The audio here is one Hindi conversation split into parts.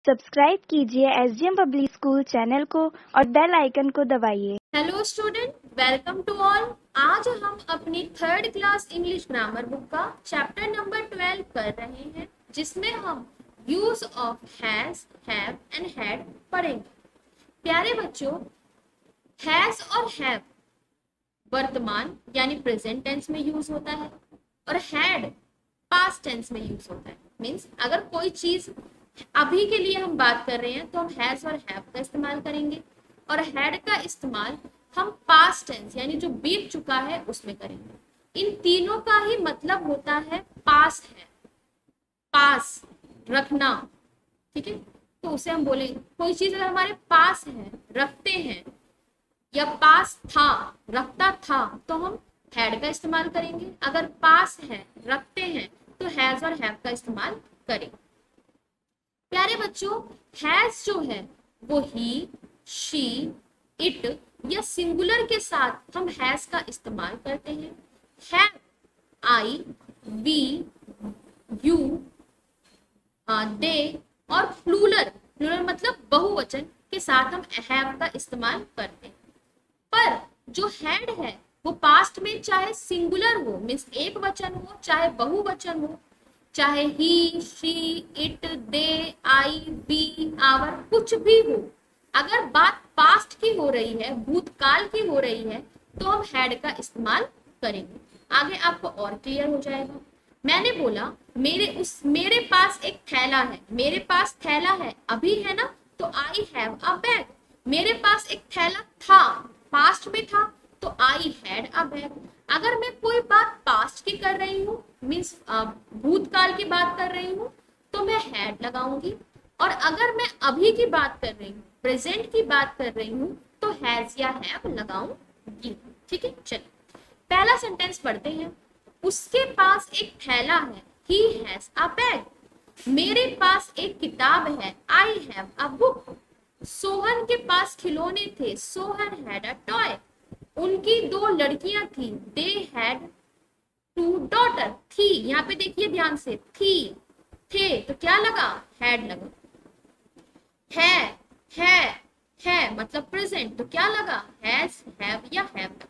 सब्सक्राइब कीजिए एसडीएम पब्लिक स्कूल चैनल को और बेल आइकन को दबाइए। Hello student, welcome to all. आज हम अपनी third class English grammar book का चैप्टर नंबर 12 कर रहे हैं, जिसमें हम use of has, have and had पढ़ेंगे। प्यारे बच्चों, हैज और हैव वर्तमान यानी प्रेजेंट टेंस में यूज होता है और हैड पास्ट टेंस में यूज होता है। मीन्स अगर कोई चीज अभी के लिए हम बात कर रहे हैं तो हम हैज और हैव का इस्तेमाल करेंगे और हैड का इस्तेमाल हम पास्ट टेंस यानी जो बीत चुका है उसमें करेंगे। इन तीनों का ही मतलब होता है पास है, पास रखना। ठीक है, तो उसे हम बोलेंगे कोई चीज अगर हमारे पास है, रखते हैं, या पास था, रखता था, तो हम हैड का इस्तेमाल करेंगे। अगर पास है, रखते हैं, तो हैज और हैव का इस्तेमाल करेंगे। प्यारे बच्चों, हैज जो है वो ही, शी, इट या सिंगुलर के साथ हम हैज का इस्तेमाल करते हैं। हैव आई, वी, यू, दे और प्लूरल, प्लूरल मतलब बहुवचन के साथ हम हैव का इस्तेमाल करते हैं। पर जो हैड है वो पास्ट में चाहे सिंगुलर हो, मीन्स एक वचन हो, चाहे बहुवचन हो, चाहे he, she, it, they, I, we, our, कुछ भी हो, अगर बात पास्ट की हो रही है, भूतकाल की हो रही है, तो हम हैड का इस्तेमाल करेंगे। आगे आपको और क्लियर हो जाएगा। मैंने बोला मेरे पास एक थैला है, मेरे पास थैला है अभी है ना, तो आई हैव अ बैग। मेरे पास एक थैला था, पास्ट में था, तो आई हैड अ बैग। अगर मैं कोई बात पास्ट की कर रही हूँ, मीन्स भूतकाल की बात कर रही हूँ, तो मैं हैड लगाऊंगी। और अगर मैं अभी की बात कर रही हूँ, प्रेजेंट की बात कर रही हूँ, तो हैज या हैव लगाऊंगी। ठीक है, चलिए पहला सेंटेंस पढ़ते हैं। उसके पास एक थैला है, ही हैज अ बैग। मेरे पास एक किताब है, I have a book. Sohan के पास खिलौने थे, सोहन हैड अ टॉय। उनकी दो लड़कियां थी, दे हैड टू डॉटर। थी, यहाँ पे देखिए ध्यान से, थी, थे, तो क्या लगा, हैड लगा। है है मतलब प्रेजेंट, तो क्या लगा, हैज, हैव या हैव लगा।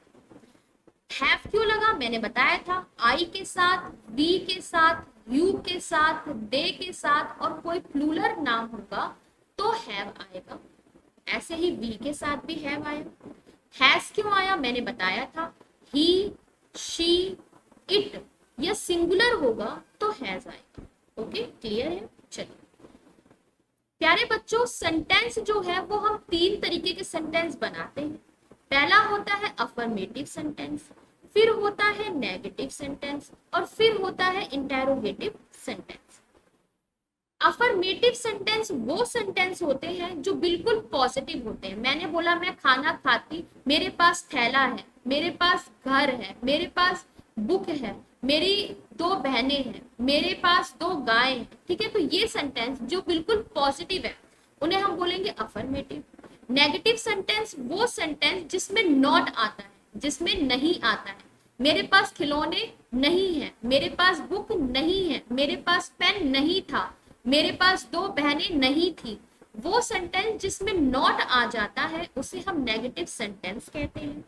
हैव क्यों लगा, मैंने बताया था, आई के साथ, वी के साथ, यू के साथ, दे के साथ और कोई प्लूरल नाम होगा तो हैव आएगा। ऐसे ही वी के साथ भी हैव आया। हैज क्यों आया, मैंने बताया था, ही, शी, इट या सिंगुलर होगा तो हैज आएगा। ओके, क्लियर है। चलिए प्यारे बच्चों, सेंटेंस जो है वो हम तीन तरीके के सेंटेंस बनाते हैं। पहला होता है अफर्मेटिव सेंटेंस, फिर होता है नेगेटिव सेंटेंस और फिर होता है इंटेरोगेटिव सेंटेंस। अफर्मेटिव सेंटेंस वो सेंटेंस होते हैं जो बिल्कुल पॉजिटिव होते हैं। मैंने बोला मैं खाना खाती, मेरे पास थैला है, मेरे पास घर है, मेरे पास बुक है, मेरी दो बहनें हैं, मेरे पास दो गायें हैं। ठीक है, तो ये सेंटेंस जो बिल्कुल पॉजिटिव है उन्हें हम बोलेंगे अफर्मेटिव। नेगेटिव सेंटेंस वो सेंटेंस जिसमें नॉट आता है, जिसमें नहीं आता है। मेरे पास खिलौने नहीं है, मेरे पास बुक नहीं है, मेरे पास पेन नहीं था, मेरे पास दो बहनें नहीं थी। वो सेंटेंस जिसमें नॉट आ जाता है उसे हम नेगेटिव सेंटेंस कहते हैं।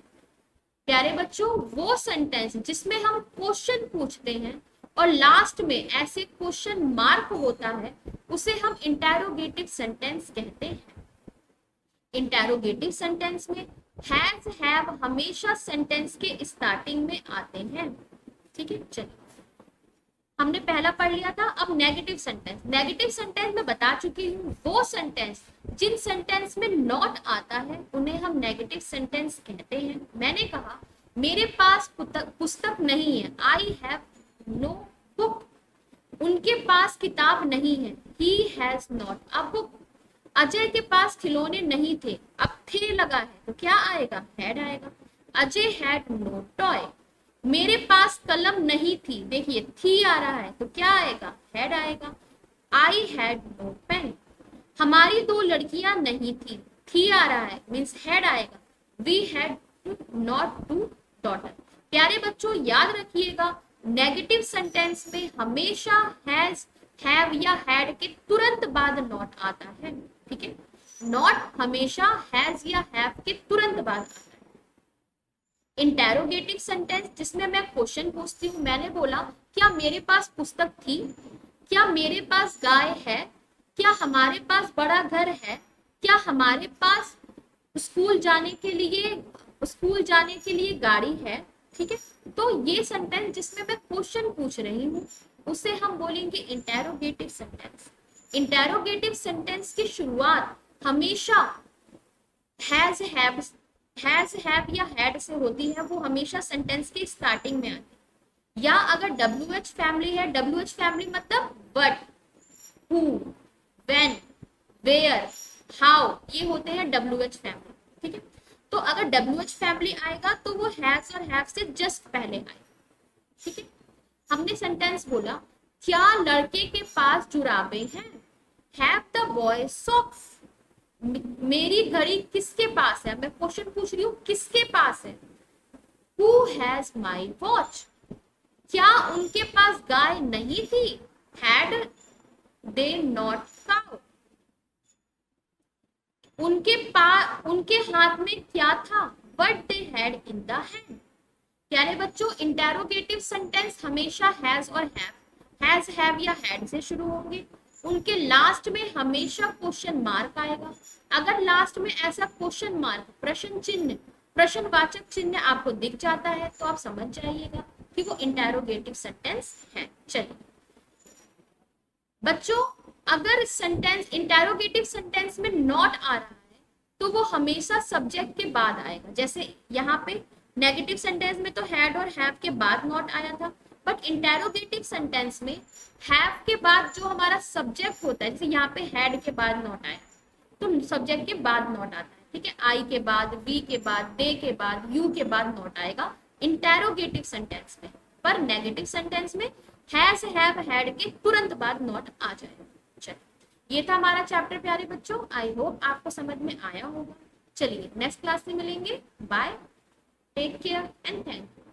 प्यारे बच्चों, वो सेंटेंस जिसमें हम क्वेश्चन पूछते हैं और लास्ट में ऐसे क्वेश्चन मार्क होता है उसे हम इंटेरोगेटिव सेंटेंस कहते हैं। इंटेरोगेटिव सेंटेंस में हैज, हैव हमेशा सेंटेंस के स्टार्टिंग में आते हैं। ठीक है, चलिए हमने पहला पढ़ लिया था। अब नेगेटिव सेंटेंस, नेगेटिव सेंटेंस में बता चुकी हूँ, वो सेंटेंस जिन सेंटेंस में नॉट आता है उन्हें हम नेगेटिव सेंटेंस कहते हैं। मैंने कहा मेरे पास पुस्तक नहीं है, आई हैव नो बुक। उनके पास किताब नहीं है, he has not a book. Ajay के पास खिलौने नहीं थे, अब थे लगा है तो क्या आएगा, हैड आएगा। Ajay had no toy. मेरे पास कलम नहीं थी, देखिए थी आ रहा है तो क्या आएगा, हैड आएगा। I had no pen. हमारी दो लड़कियां नहीं थी आ रहा है मीन्स हैड आएगा। We had not two daughter. प्यारे बच्चों याद रखिएगा, नेगेटिव सेंटेंस में हमेशा हैज, हैव या हैड के तुरंत बाद नॉट आता है, ठीक है। नॉट हमेशा हैज या हैव के तुरंत बाद आता है। इंटेरोगेटिव सेंटेंस जिसमें मैं क्वेश्चन पूछती हूँ, मैंने बोला क्या मेरे पास पुस्तक थी, क्या मेरे पास गाय है, क्या हमारे पास बड़ा घर है, क्या हमारे पास स्कूल जाने के लिए गाड़ी है, ठीक है। तो ये सेंटेंस जिसमें मैं क्वेश्चन पूछ रही हूँ उसे हम बोलेंगे इंटेरोगेटिव सेंटेंस। इंटेरोगेटिव सेंटेंस की शुरुआत हमेशा हैज हैव या हैड से होती है, वो हमेशा सेंटेंस की स्टार्टिंग में आती है। या अगर WH फैमिली है, WH फैमिली मतलब what, who, when, where, how, ये होते हैं WH फैमिली, ठीक है। तो अगर WH फैमिली आएगा तो वो हैज और हैव से जस्ट पहले आएगा, ठीक है। हमने सेंटेंस बोला क्या लड़के के पास जुराबे हैं, हैव द बॉय सॉक्स। मेरी घड़ी किसके पास है, मैं क्वेश्चन पूछ रही हूँ किसके पास है। Who has my watch. क्या उनके पास गाय नहीं थी, हैड दे नॉट काउ। उनके हाथ में क्या था, what they had in the hand. प्यारे बच्चों, इंटेरोगेटिव सेंटेंस हमेशा हैज और हैज, हैव या हैड से शुरू होंगे। उनके लास्ट में हमेशा क्वेश्चन मार्क आएगा। अगर लास्ट में ऐसा क्वेश्चन मार्क, प्रश्न चिन्ह, प्रश्नवाचक चिन्ह आपको दिख जाता है तो आप समझ जाइएगा कि वो इंटेरोगेटिव सेंटेंस है। चलिए बच्चों, अगर सेंटेंस इंटेरोगेटिव सेंटेंस में नॉट आ रहा है तो वो हमेशा सब्जेक्ट के बाद आएगा। जैसे यहाँ पे नेगेटिव सेंटेंस में तो हैड और हैव के बाद नॉट आया था, बट इंटेरोगेटिव सेंटेंस में हैव के बाद जो हमारा सब्जेक्ट होता है, जैसे यहाँ पे हैड के बाद नॉट आया तो सब्जेक्ट के बाद नॉट आता है, ठीक है। आई के बाद, वी के बाद, दे के बाद, यू के बाद नॉट आएगा इंटेरोगेटिव सेंटेंस में। पर नेगेटिव सेंटेंस में हैज, हैव, हैड के तुरंत बाद नॉट आ जाएगा। चलिए, ये था हमारा चैप्टर प्यारे बच्चों। आई होप आपको समझ में आया होगा। चलिए नेक्स्ट क्लास में मिलेंगे। Bye, take care and thank you.